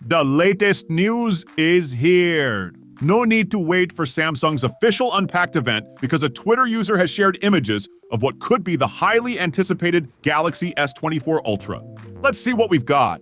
The latest news is here. No need to wait for Samsung's official Unpacked event because a Twitter user has shared images of what could be the highly anticipated Galaxy S24 Ultra. Let's see what we've got.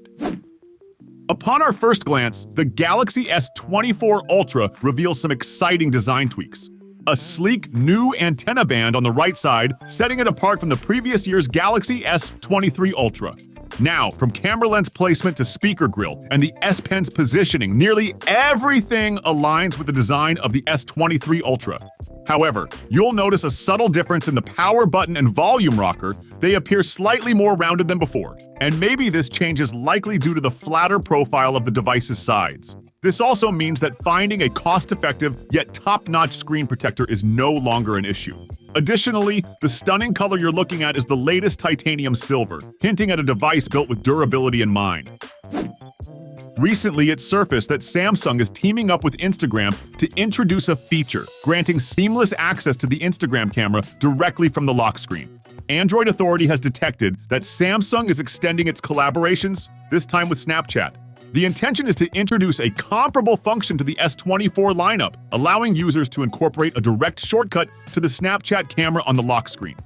Upon our first glance, the Galaxy S24 Ultra reveals some exciting design tweaks. A sleek new antenna band on the right side, setting it apart from the previous year's Galaxy S23 Ultra. Now, from camera lens placement to speaker grille and the S Pen's positioning, nearly everything aligns with the design of the S23 Ultra. However, you'll notice a subtle difference in the power button and volume rocker. They appear slightly more rounded than before, and maybe this change is likely due to the flatter profile of the device's sides. This also means that finding a cost-effective yet top-notch screen protector is no longer an issue. Additionally, the stunning color you're looking at is the latest titanium silver, hinting at a device built with durability in mind. Recently, it surfaced that Samsung is teaming up with Instagram to introduce a feature granting seamless access to the Instagram camera directly from the lock screen. Android Authority has detected that Samsung is extending its collaborations, this time with Snapchat. The intention is to introduce a comparable function to the S24 lineup, allowing users to incorporate a direct shortcut to the Snapchat camera on the lock screen.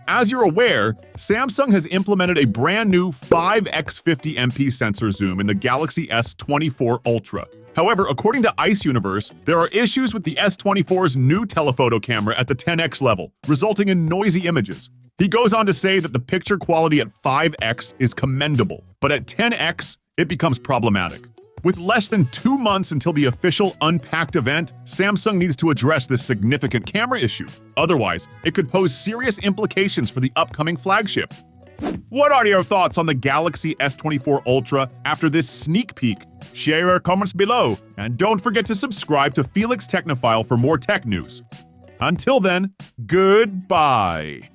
As you're aware, Samsung has implemented a brand new 5x50 MP sensor zoom in the Galaxy S24 Ultra. However, according to Ice Universe, there are issues with the S24's new telephoto camera at the 10x level, resulting in noisy images. He goes on to say that the picture quality at 5x is commendable, but at 10x, it becomes problematic. With less than 2 months until the official Unpacked event, Samsung needs to address this significant camera issue. Otherwise, it could pose serious implications for the upcoming flagship. What are your thoughts on the Galaxy S24 Ultra after this sneak peek? Share your comments below, and don't forget to subscribe to Felix Technophile for more tech news. Until then, goodbye.